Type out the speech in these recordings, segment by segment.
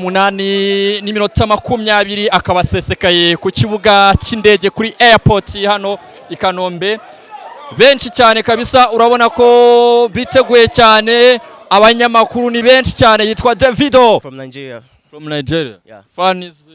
Munani n'iminota 20 akaba asesekaye ku kibuga cy'indege kuri airport hano i Kanombe. Benshi cyane kabisa, urabona ko biteguye cyane, abanyamakuru ni benshi cyane. Yitwa Davido from Nigeria. From Nigeria. Yeah. Fan is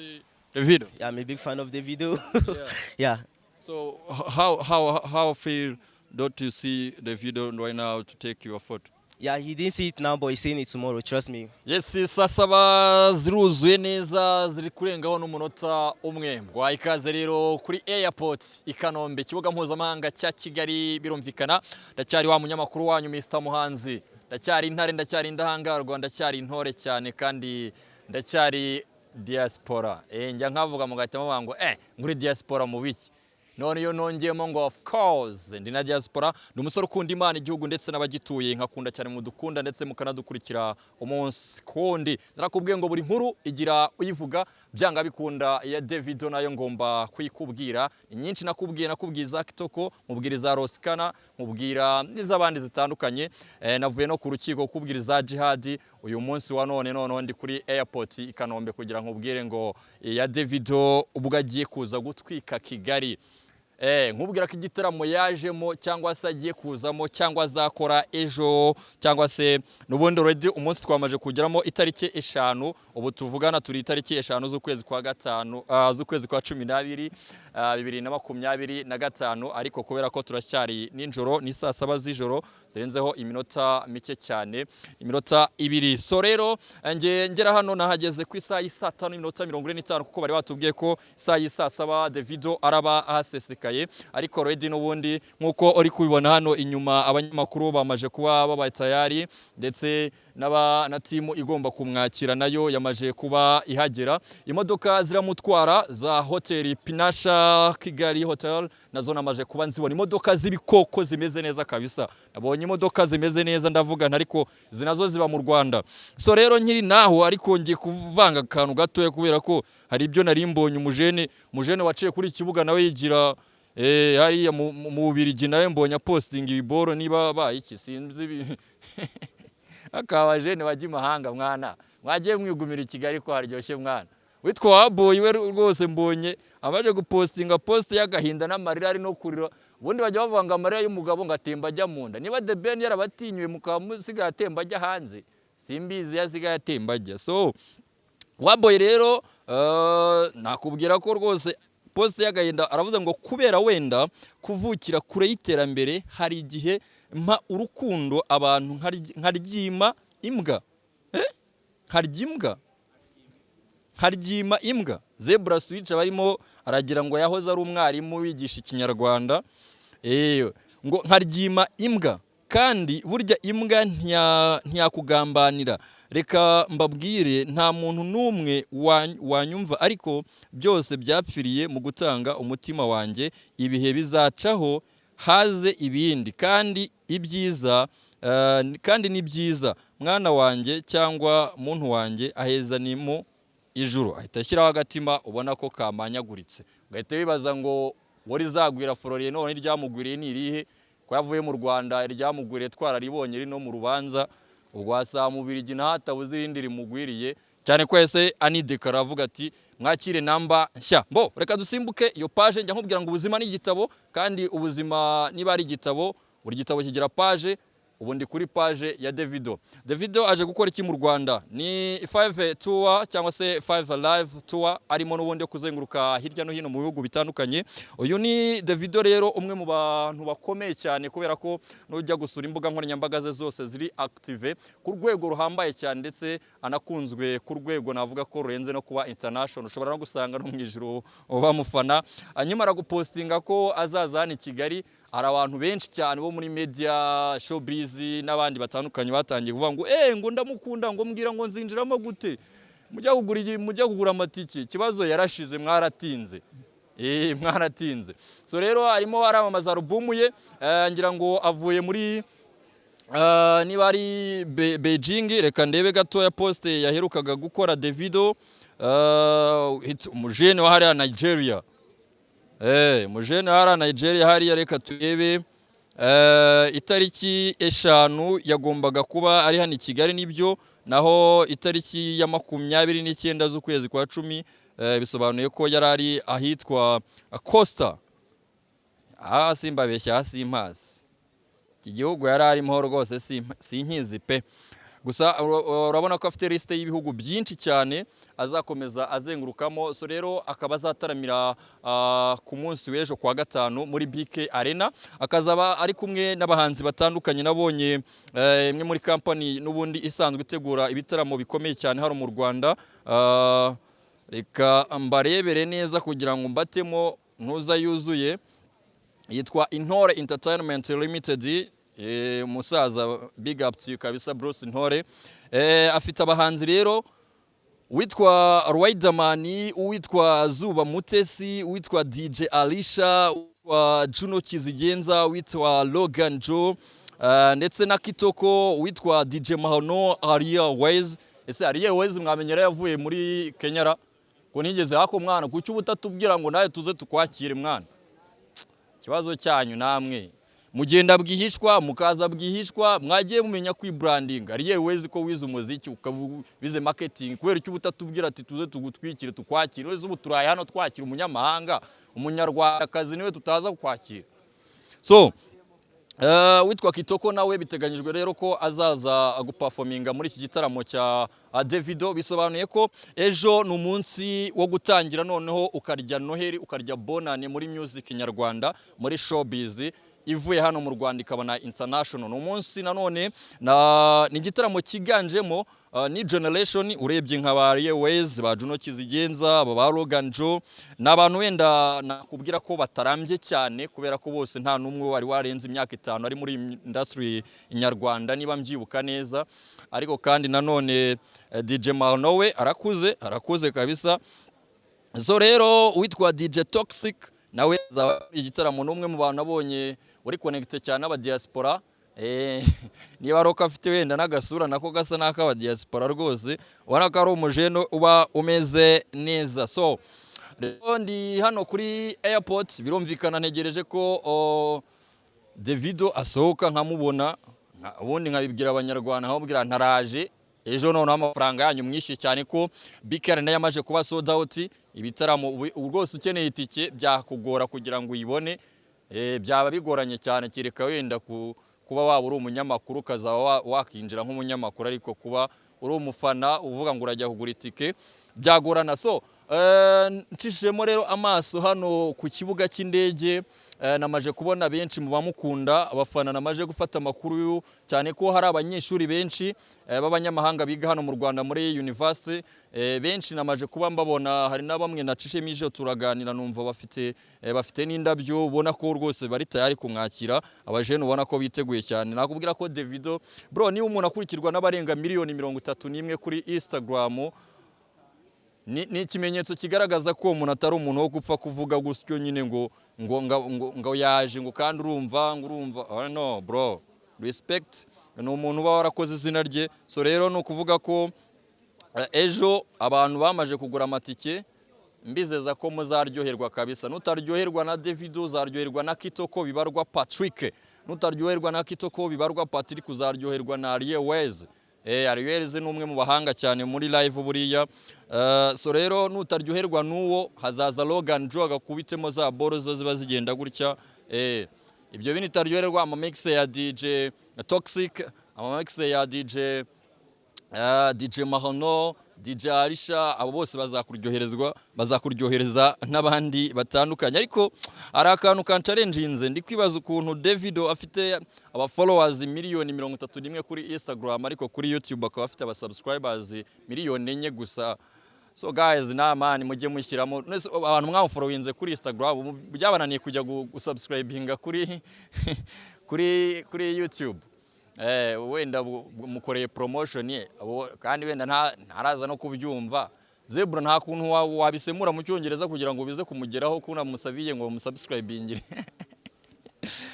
Davido. Yeah, I'm a big fan of Davido. Yeah. Yeah. So how feel don't you see Davido right now to take your photo? Yeah, he didn't see it now, but he's seeing it tomorrow. Trust me. Yes, saa saba ziruzuye neza, ziri kurengaho n'umunota umwe. Gwa ikaze rero kuri airport i Kanombe, kibuga mpuzamahanga cya Kigali. Birumvikana ndacyari wa munyamakuru wanyu Mr Muhanzi, ndacyari intare, ndacyari indahangarwa, ndacyari intore cyane, kandi ndacyari diaspora. Njya nkavuga mu gatamo bango nguri diaspora mu biki. None yo nongeyemo ngo of course ndi na diaspora, ndi umusore ukunda Imana, igihugu ndetse n'abagituye. Nkakunda cyane mudukunda ndetse mukanadukurikira umunsi kundi. Narakubwiye ngo buri nkuru igira uyivuga, byanga bikunda ya Davido nayo ngomba kuyikubwira. Nyinshi nakubwiye za Kitoko, mubwira za Roskana, mubwira n'izabandi zitandukanye. Navuye no ku rukiko kubwira za Jihad. Uyu munsi wa none ndi kuri airport i Kanombe kugira ngo ubwire ngo ya Davido ubwo agiye kuza gutwika Kigali. Nkubwira ko igitaramo yajemo cyangwa se agiye kuzamo cyangwa azakora ejo cyangwa se n'ubundi already umunsi twamaje kugeramo itariki 5. Ubu tuvugana turi itariki 5 z'ukwezi kwa gatanu z'ukwezi kwa 12 2025, ariko kubera ko turacyari ninjoro, ni saa 7 z'ijoro zirenzeho iminota mike cyane, iminota 2. So rero ngera hano nahageze ku isaha y'isa 5:45 kuko bari batubwiye ko isaha y'isa 7 Davido araba ahasesekaye. Ariko already n'ubundi nkuko uri kubibona hano inyuma, abanyamakuru bamaje kuba babaye tayari, ndetse na timu igomba kumwakira nayo yamaje kuba ihagera. Imodoka ziramutwara za hoteli Pinasha Kigali Hotel nazo namaje kuba nzibona, imodoka z'ibikoko zimeze neza kabisa. Nabonye imodoka zimeze neza, ndavuga ariko zinazo ziba mu Rwanda. So rero nkiri naho ariko ngiye kuvanga akantu gatoya kubera ko hari ibyo nari mbonye umujene waciye kuri ikibuga nawe yigira hariya mu Bubiligi, nawe mbonye posting ibiboro niba bayiki sinzi akabajene bajya imahanga. Mwana mwagiye mwigumira i Kigali ko haryoshye mwana. Witwa Waboy we rwose mbonye amaje gupostinga post y'agahinda n'amarira ari no kurira. Ubundi bajya bavanga amarira y'umugabo ngatemba ajya mu nda. Niba The Ben yarabatinyuye mukamusiga yatemba ajya hanze, simbizi yasiga yatemba ajya. So Waboy rero nakubwira ko rwose post y'agahinda aravuze ngo kubera wenda kuvukira kure y'iterambere hari igihe mpa urukundo abantu nkaryima imbwa. Nkaryima imbwa. Zebra Switch barimo aragira ngo yahoze ari umwarimu wigisha ikinyarwanda. Ngo nkaryima imbwa, kandi burya imbwa ntiyakugambanira. Reka mbabwire nta muntu n'umwe wanyumva, ariko byose byapfiriye mu gutanga umutima wanjye. Ibihe bizacaho haze ibindi, kandi ibyiza kandi ni byiza. Mwana wanjye cyangwa muntu wanjye aheza ni mu ijuru. Ahita ashyiraho agatima ubona ko kamanyaguritse. Ugahita wibaza ngo wari zagwira Florien none ryamugwiriye ni irihe? Ko yavuye mu Rwanda ryamugwiriye twararibonye rino mu rubanza. Ubwo hasa mu Bubiligi nahatabuze irindi rimugwiriye cyane ko ese anidekara avuga ati mwakire namba nshya. Mbo reka dusimbuke iyo page. Njya nkubwira ngo ubuzima ni igitabo, kandi ubuzima niba ari igitabo, buri gitabo kigira page. Ubu ndi kuri page ya Davido. Davido aje gukora iki mu Rwanda? Ni 5 tour cyangwa se 5 live tour, arimo n'ubundi kuzenguruka hirya no hino mu bihugu bitandukanye. Uyu ni Davido rero, umwe mu bantu bakomeye cyane, kubera ko nujya gusura imbuga nkoranyambaga ze zose ziri active ku rwego ruhambaye cyane, ndetse anakunzwe ku rwego navuga ko rurenze no kuba international. Ushobora no gusanga no mu ijuru bamufana. Anyimara gupostinga ko azazana i Kigali, hari abantu benshi cyane bo muri media showbiz n'abandi batandukanye batangiye kuvuga ngo ngo ndamukunda, ngo mbwira ngo nzinjiramo gute, mujya kugura amatike, kibazo yarashize, mwaratinze. Mwaratinze. So rero arimo aramamaza album ye, ngira ngo avuye muri niba ari Beijing. Reka ndebe gato ya post yaherukaga gukora Davido, umujene wa hariya Nigeria. Mujene hariya Nigeria hariya, reka turebe itariki 5 yagombaga kuba ari hano i Kigali. Nibyo naho itariki ya 29 z'ukwezi kwa 10 bisobanuye ko yarari ahitwa Costa simbabeshya hasi impazi. Iki gihugu yararimo rwose sinkizi pe. Gusa urabona ko afite liste y'ibihugu byinshi cyane azakomeza azengurukamo. So rero akaba azataramira ku munsi w'ejo kwa gatanu muri BK Arena, akazaba ari kumwe n'abahanzi batandukanye. Nabonye imwe muri company n'ubundi isanzwe itegura ibitaramo bikomeye cyane hano mu Rwanda. Reka mbarebere neza kugira ngo mbatemo ntuza yuzuye, yitwa Intore Entertainment Limited. Umusaza big up to you kabisa Bruce Intore. Afite abahanzi rero, uwitwa Riderman, uwitwa Zuba Mutesi, uwitwa DJ Alisha, uwitwa Juno Kizigenza, uwitwa Logan Joe, ndetse na Kitoko, uwitwa DJ Mahano, Aria Ways. Ese Aria Ways mwamenyera yavuye muri Kenya ko nigeze hako mwana kuki ubutatubwira ngo nawe tuze tukwakire mwana. Kibazo cyanyu namwe mugenda bwihishwa mukaza bwihishwa, mwagiye mumenya kwibranding. Aria Ways ko wize umuziki ukabize marketing, kubera icyo ubutatubwira ati tuze tugutwikire tukwakire. Wese ubu turaye hano twakira umunyamahanga, umunyarwandakazi niwe tutaza kwakira. So witwa Kitoko nawe biteganyijwe rero ko azaza guperforminga muri iki gitaramo cya Davido. Bisobanuye ko ejo ni umunsi wo gutangira, noneho ukarya Noheli ukarya bonane muri music nyarwanda, muri showbiz ivuye hano mu Rwanda ikabana international. Umunsi nanone ni igitaramo kiganjemo ni generation, urebye nka ba Aria Ways, ba Juno Kizigenza, ba Logan Joe, n'abantu wenda nakubwira ko batarambye cyane kubera ko bose nta numwe wari warenze imyaka 5 ari muri industry nyarwanda niba mbyibuka neza. Ariko kandi nanone DJ Mahano we arakuze kabisa. So rero witwa DJ Toxic nawe igitaramo n'umwe mu bantu abonye uri connected cyane aba diaspora. Niba roka afite wenda n'agasura nako gasa n'akaba diaspora rwose, ubona ko ari umujeno uba umeze neza. So ndi hano kuri airport, birumvikana ntegereje ko Davido asohoka nkamubona, ubundi nkabibwira abanyarwanda nkababwira ntaraje ejo none amafaranga yanyu mwishyuye cyane ko BK Arena yamaje kuba sold out. Ibitaramo rwose ukeneye itike byakugora kugira ngo uyibone, byaba bigoranye cyane, kireka wenda kuba waba uri umunyamakuru ukazaba wakinjira nk'umunyamakuru, ariko kuba uri umufana uvuga ngo urajya kugura itike byagorana. So ncishemo rero amaso hano ku kibuga cy'indege, namaje kubona benshi mu bamukunda abafana, namaje gufata amakuru cyane ko hari abanyeshuri benshi b'abanyamahanga biga hano mu Rwanda muri university. Benshi namaje kuba mbabona, hari na bamwe nacishemo ije turaganira numva bafite n'indabyo, ubona ko rwose bari tayari kumwakira. Abajene ubona ko biteguye cyane. Nakubwira ko Davido bro, niba umuntu akurikirwa n'abarenga miliyoni 31 kuri Instagram, ni ikimenyetso kigaragaza ko umuntu atari umuntu wo gupfa kuvuga gutyo nyine ngo yaje ngo kandi urumva. No bro, respect, ni umuntu uba warakoze izina rye. So rero no kuvuga ko ejo abantu bamaje kugura amatike, mbizeza ko muzaryoherwa kabisa. Nutaryoherwa na Davido uzaryoherwa na Kitoko bibarwa Patrick, nutaryoherwa na Kitoko bibarwa Patrick uzaryoherwa na Aria Ways. Aria Ways ni umwe mu bahanga cyane muri live buriya. So rero nutaryoherwa nuwo hazaza Logan Joe agakubitemo za boro zo ziba zigenda gutya. Ibyo bintu taryoherwa ama mix ya DJ Toxic, ama mix ya DJ Mahano, DJ Alisha, abo bose bazakuryohereza n'abandi batandukanye. Ariko ari akantu kan challenge ndi kwibaza ukuntu Davido afite aba followers miliyoni 31 kuri Instagram, ariko kuri YouTube akaba afite aba subscribers miliyoni 4 gusa. So guys, man mujye mushyiramo abantu mwamufollowinze kuri Instagram, byabananiye kujya gusubscribinga kuri YouTube. Wenda mukoreye promotion kandi wenda ntaraza no kubyumva. Zebra nta kuntu wabisemura mu cyongereza kugira ngo bize kumugeraho kuna musabiye ngo musubscribingire.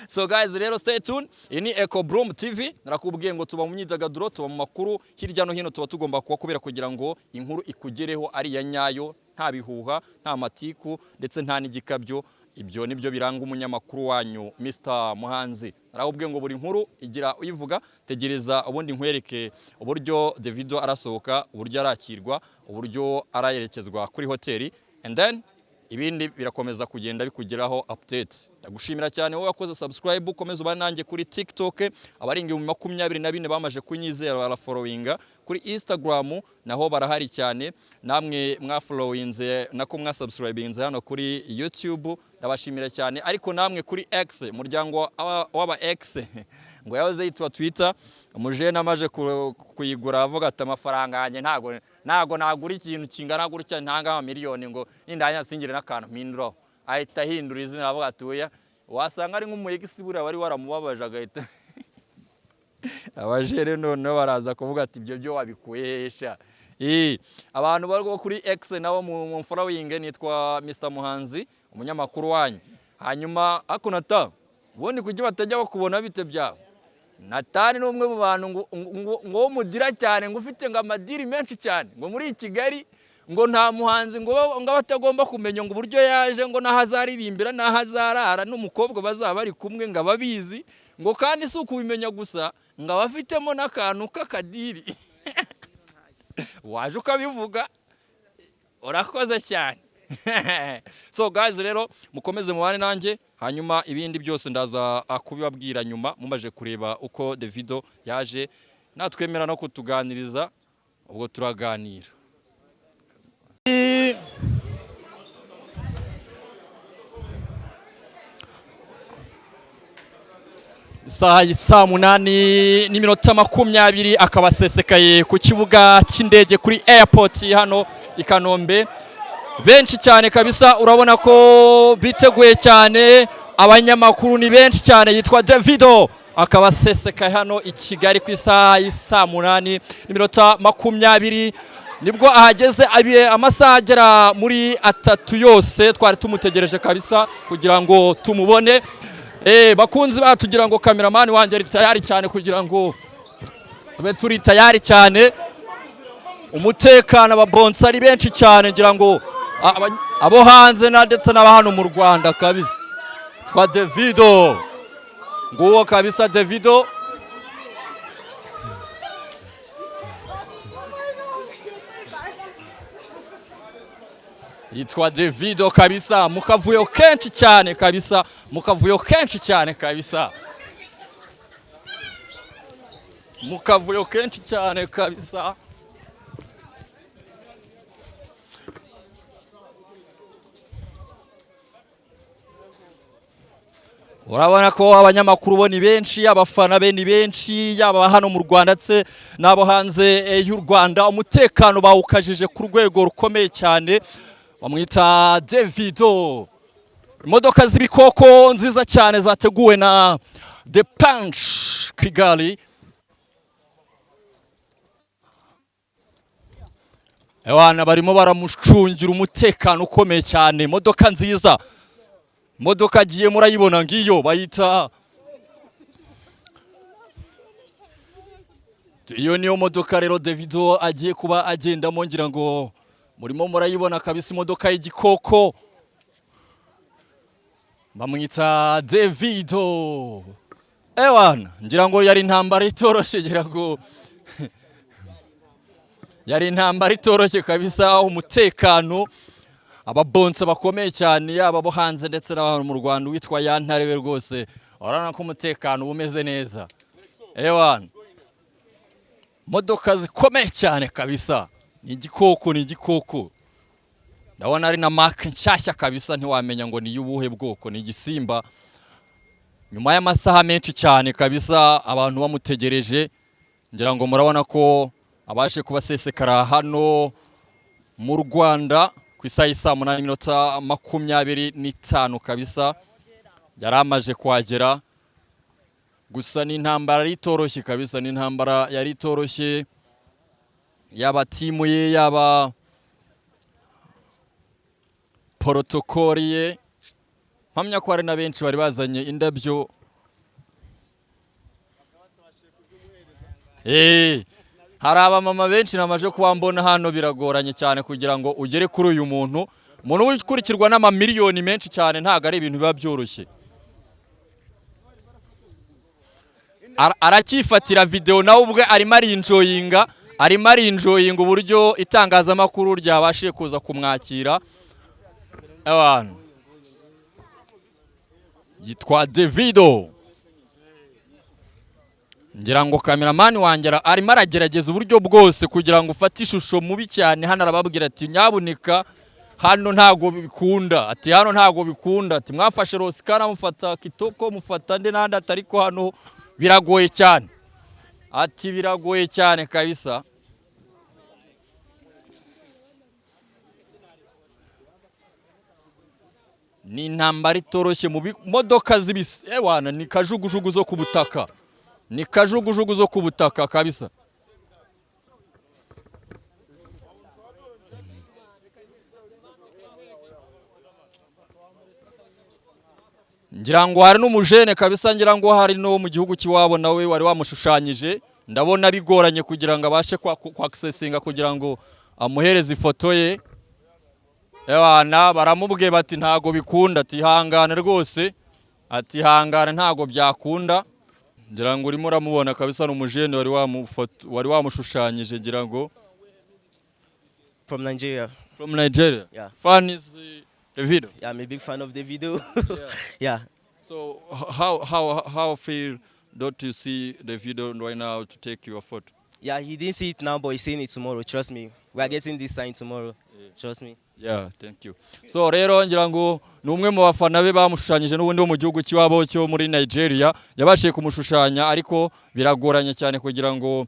So guys, rero stay tuned. Iyi ni Echo Broom TV. Narakubwiye ngo tuba mu myidagaduro, tuba mu makuru hirya no hino, tuba tugomba kubera kugira ngo inkuru ikugereho ari ya nyayo, nta bihuha, nta matiku ndetse nta n'igikabyo. ibyo nibyo biranga umunyamakuru wanyu Mr Muhanzi. Narahubwiye ngo buri nkuru igira uyivuga, tegereza ubundi nkwereke uburyo Davido arasohoka, uburyo arakirwa, uburyo arayerekezwa kuri hoteli, and then ibindi birakomeza kugenda bikugeraho update. Ndagushimira cyane wowe wakoze subscribe, ukomeza ubane nanjye kuri TikTok, abaringi mu 24 bamaje kunyizera barafollowinga, kuri Instagram naho barahari cyane, namwe mwafollowinze nako mwasubscribinze hano kuri YouTube, ndabashimira cyane. Ariko namwe kuri X, muryango w'aba X ngo yahoze yitwa Twitter, umujene amaje kuyigura avuga ati amafaranga yanjye ntago nagura ikintu kingana gutya ntanga miliyoni ngo nindanya singire n'akantu mpindura, ahita hindura izina avuga ati oya, wasanga ari nk'umuyegisi buriya wari waramubabaje agahita abajere none baraza kuvuga ati ibyo byo wabikuyesha. Abantu bari kuri X nabo mu following nitwa Mr Muhanzi, umunyamakuru wanyu. Hanyuma akunata ubundi kujya batajya bakubona bite byawe. Natani n'umwe mu bantu ngo mudira cyane, ngo ufite ngo amadiri menshi cyane, ngo muri Kigali ngo nta muhanzi ngo batagomba kumenya ngo uburyo yaje, ngo nahazaririmbira nahazarara n'umukobwa bazaba bari kumwe ngo ababizi, ngo kandi si ukubimenya gusa ngo abafitemo n'akantu k'akadiri. Waje ukabivuga, urakoze cyane. So guys, rero mukomeze mubane nanjye, hanyuma ibindi byose ndaza kubibabwira nyuma mumaje kureba uko Davido yaje, natwemera no kutuganiriza, ubwo turaganira. Isaha y'isa 8:20 akaba asesekaye ku kibuga cy'indege kuri airport hano i Kanombe. Benshi cyane kabisa, urabona ko biteguye cyane, abanyamakuru ni benshi cyane. Yitwa Davido akaba asesekaye hano i Kigali ku isaha y'isa 8:20 nibwo ahageze. Amasaha agera muri 3 yose twari tumutegereje kabisa kugira ngo tumubone. Bakunzi batugira ngo cameraman wanjye ari tayari cyane kugira ngo tube turi tayari cyane. Umutekano ababonsa ari benshi cyane, ngira ngo abo hanze ndetse n'abahano mu Rwanda kabisa. Twa Davido nguwo kabisa, Davido yitwa Davido kabisa, mukavuyo kenshi cyane kabisa, mukavuyo kenshi cyane kabisa, mukavuyo kenshi cyane kabisa. Urabona ko abanyamakuru bo ni benshi, abafana be ni benshi, yaba hano mu Rwanda ndetse nabo hanze y'u Rwanda. Umutekano bawukajije ku rwego rukomeye cyane, bamwita Davido. Imodoka z'ibikoko nziza cyane zateguwe na The Punch Kigali. Abana barimo baramucungira umutekano ukomeye cyane. Imodoka nziza, imodoka agiye murayibona ngiyo bayita, iyo niyo modoka rero Davido agiye kuba agendamo, ngira ngo murimo murayibona kabisa, imodoka y'igikoko bamwita Davido. Ewana ngira ngo yari intambara itoroshye, ngira ngo yari intambara itoroshye kabisa. Umutekano ababonsa bakomeye cyane, yaba bo hanze ndetse n'abantu mu Rwanda. Witwa Yantare we rwose urabona ko umutekano umeze neza. Ewana modoka zikomeye cyane kabisa, ni igikoko, ni igikoko. Ndabona ari na mark nshyashya kabisa, ntiwamenya ngo ni y'ubuhe bwoko, ni igisimba. Nyuma y'amasaha menshi cyane kabisa abantu bamutegereje, ngira ngo murabona ko abashe kubasesekara hano mu Rwanda ku isaha y'isa 8:25 kabisa. Yari amaje kuhagera, gusa ni intambara yari itoroshye kabisa, ni intambara yari itoroshye, yaba timu ye yaba protokoli ye. Mpamya ko hari na benshi bari bazanye indabyo. Hari abamama benshi namaje kuba mbona hano, biragoranye cyane kugira ngo ugere kuri uyu muntu. umuntu ukurikirwa n'amamiliyoni menshi cyane ntago ari ibintu biba byoroshye. Arakifatira video nawe ubwe arimo arinjoyinga uburyo itangazamakuru ryabashije kuza kumwakira. Abantu yitwa Davido, ngira ngo cameraman wanjye arimo aragerageza uburyo bwose kugira ngo ufate ishusho mubi cyane. Hano arababwira ati nyabunika hano ntago bikunda, ati hano ntago bikunda, ati mwafashe Rosikana mufata Kitoko mufata nde nandi, atariko hano biragoye cyane, ati biragoye cyane kabisa. Ni intambara itoroshye mu modoka z'ibisi ewana, ni kajugujugu zo ku butaka, ni kajugujugu zo ku butaka kabisa. Ngira ngo hari n'umujene kabisa, ngira ngo hari no mu gihugu kiwabo nawe wari wamushushanyije. Ndabona bigoranye kugira ngo abashe kwa accessinga kugira ngo amuhereze ifoto ye. Ewana baramubwiye bati ntago bikunda, ati hangane rwose, ati hangane ntago byakunda. Ngira ngo urimo uramubona kabisa n'umujene wari wamushushanyije. Ngira ngo From Nigeria. From Nigeria. Yeah. Fan is Davido. Yeah, I'm a big fan of Davido. Yeah. Yeah. So how feel don't you see Davido right now to take your photo? Yeah, he didn't see it now, but he's seeing it tomorrow. Trust me. We are getting this sign tomorrow. Yeah. Trust me. Yeah, thank you. So rero ngira ngo ni umwe mu bafana be bamushushanyije n'ubundi wo mu gihugu kiwabo cyo muri Nigeria. Yabashiye kumushushanya ariko biragoranye cyane kugira ngo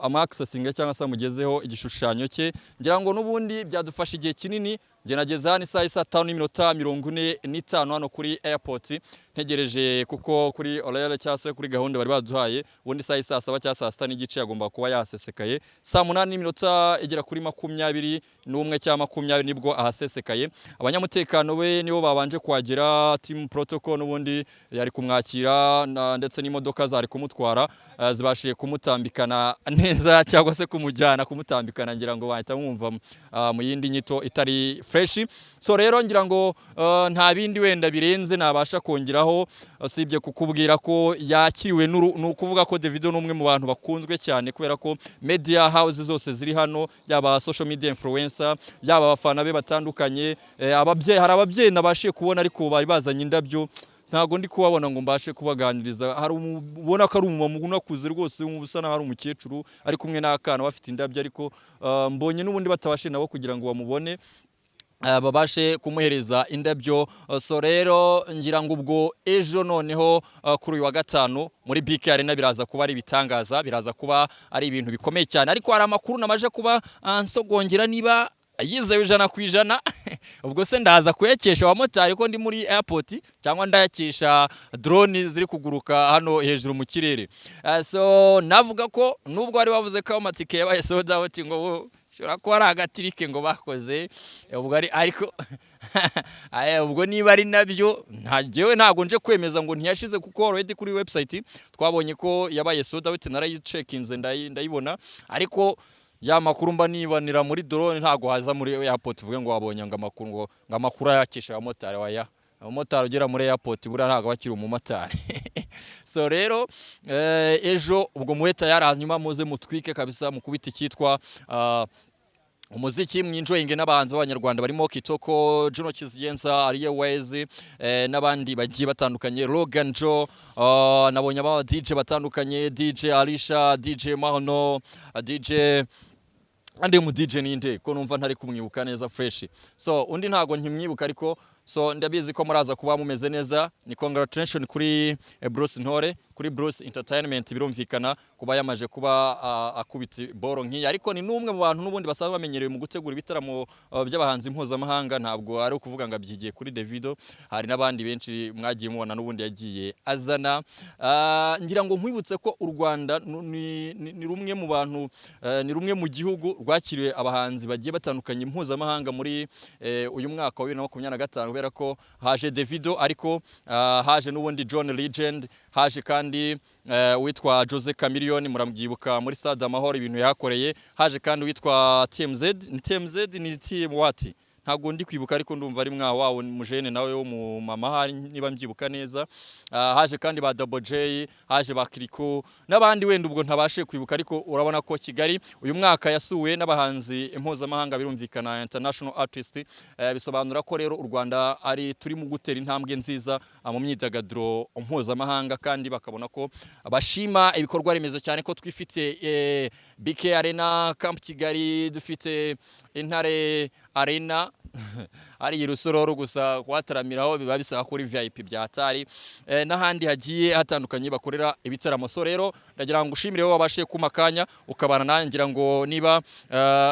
amaccessinge cyangwa se amugezeho igishushanyo cye. Ngira ngo n'ubundi byadufasha igihe kinini. Nge nageze hano isaha 5:45 hano kuri airport ntegereje, kuko kuri Orele cyase kuri gahunda bari baduhaye ubundi isaha 7 cyangwa 6 n'igice yagomba kuba yasesekaye. Saa 8 igera kuri 21 cyangwa 20 nibwo ahasesekaye. Abanyamutekano we nibo babanje kuhagera, team protocol n'ubundi yari kumwakira ndetse n'imodoka zari kumutwara zibashiye kumutambikana neza cyangwa se kumutambikana. Ngira ngo bahita mwumva mu yindi nyito itari fresh. So rero ngira ngo nta bindi wenda birenze nabasha kongeraho usibye kukubwira ko yakiriwe n'ukuvuga ko Davido n'umwe mu bantu bakunzwe cyane, kubera ko media houses zose ziri hano, yaba social media influencer, yaba abafana be batandukanye. Hari ababyeyi nabashiye kubona ariko bari bazanye indabyo, ntago ndi kubabona ngo mbashe kubaganiriza. Hari ubona ko ari umumama unakuze rwose, ubusa na hari umukecuru ari kumwe n'akana bafite indabyo, ariko mbonye n'ubundi batabashe nabo kugira ngo bamubone babashe kumuhereza indabyo. So rero ngira ngo ubwo ejo noneho kuri uyu wa gatanu muri BK Arena biraza kuba ari bitangaza, biraza kuba ari ibintu bikomeye cyane. Ariko hari amakuru namaje kuba nsogongera niba yizewe 100%. Ubwo se ndaza kuyakesha abamotari ko ndi muri airport cyangwa ndayakesha drone ziri kuguruka hano hejuru mu kirere. So navuga ko nubwo wari wavuze ko amatike yabaye sold out ngo shora ko ari agatirike ngo bakoze, ubwo ari ariko ubwo niba ari nabyo ntago nje kwemeza ngo ntiyashize, kuko already kuri website twabonye ko yabaye sold out, narayicekinze ndayibona. Ariko ya makuru mba nibanira muri drone ntago haza muri airport uvuge ngo wabonye ngo amakuru ayakesha abamotari waya. Abamotari ugera muri airport bura ntago bakiri umumotari. So rero ejo ubwo muheta yaranyuma muze mutwike kabisa mukubita cyitwa umuziki mwinjoyinge n'abahanzi b'abanyarwanda barimo Kitoko, Juno Kizigenza, Ariel Wise n'abandi bagiye batandukanye, Logan Joe, nabonye aba DJ batandukanye, DJ Alisha, DJ Marno, DJ andi mu DJ ninde ko numva ntari kumwibuka neza fresh. So undi ntago nkimwibuka, ariko so ndabizi ko muraza kuba mumeze neza. Ni congratulations kuri Bruce Ntore, kuri Bruce Entertainment birumvikana kuba yamaje kuba akubita boro nk'iyi. Ariko ni numwe mu bantu n'ubundi basanzwe bamenyerewe mu gutegura ibitaramo by'abahanzi mpuzamahanga, ntabwo ari ukuvuga ngo abyigiye kuri Davido. Hari n'abandi benshi mwagiye mubona n'ubundi yagiye azana. Ngira ngo nkwibutse ko u Rwanda ni rumwe mu bantu ni rumwe mu gihugu rwakiriwe abahanzi bagiye batandukanye mpuzamahanga muri uyu mwaka wa 2025, kubera ko haje Davido, ariko haje n'ubundi John Legend, haje kandi witwa Jose Chameleone muramubyibuka muri Stade Amahoro ibintu yakoreye, haje kandi witwa TMZ ni team what ntago ndi kwibuka ariko ndumva ari wawo mujene nawe wo mu mama hari niba mbyibuka neza. Haje kandi ba Double J, haje ba Kiriko n'abandi wenda ubwo ntabashe kwibuka, ariko urabona ko Kigali uyu mwaka yasuwe n'abahanzi impuzamahanga birumvikana international artist. Bisobanura ko rero u Rwanda ari turi mu gutera intambwe nziza mu myidagaduro mpuzamahanga, kandi bakabona ko bashima ibikorwa remezo cyane ko twifite BK Arena, Camp Kigali, dufite Intare Arena ari Rusororo gusa kwataramiraho biba bisaba kuri VIP bya Atari, n'ahandi hagiye hatandukanye bakorera ibitaramo. So rero ndagira ngo ushimire wowe wabashe kumakanya ukabana nangira ngo niba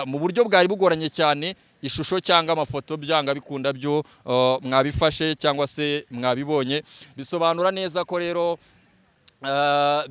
mu buryo bwari bugoranye cyane ishusho cyangwa amafoto byanga bikunda byo mwabifashe cyangwa se mwabibonye, bisobanura neza ko rero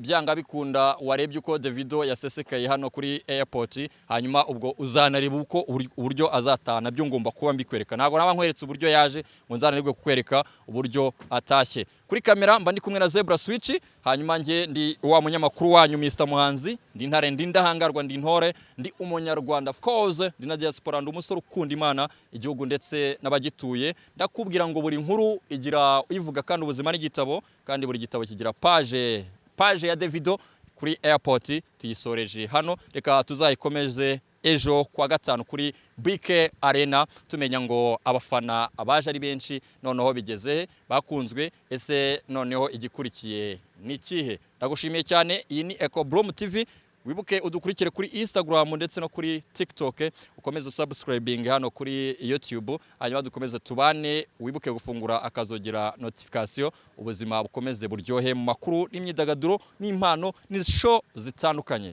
byanga bikunda warebye uko Davido yasesekaye hano kuri airport, hanyuma ubwo uzanareba uko uburyo azatana byo ngomba kuba mbikwereka. Ntago naba nkweretse uburyo yaje ngo nzanaribwe kukwereka uburyo atashye. Kuri kamera mba ndi kumwe na Zebra Switch, hanyuma nge ndi wa munyamakuru wanyu Mr Muhanzi, ndi Ntare, ndi Ndahangarwa, ndi Ntore, ndi umunyarwanda of course, ndi na diaspora, ndi umusore ukunda Imana, igihugu ndetse n'abagituye. Ndakubwira ngo buri nkuru igira uyivuga kandi ubuzima n'igitabo, kandi buri gitabo kigira page ya Davido kuri airport tuyisoreje hano. Reka tuzayikomeze ejo kwa gatanu kuri BK Arena tumenya ngo abafana abaje ari benshi noneho bigeze bakunzwe, ese noneho igikurikiye ni kihe. Ndagushimiye cyane. Iyi ni Echo Bloom TV, wibuke udukurikire kuri Instagram ndetse no kuri TikTok, ukomeze subscribing hano kuri YouTube, hanyuma dukomeze tubane. Wibuke gufungura akazogera notification, ubuzima bukomeze buryohe mu makuru n'imyidagaduro n'impano n'ishow zitandukanye.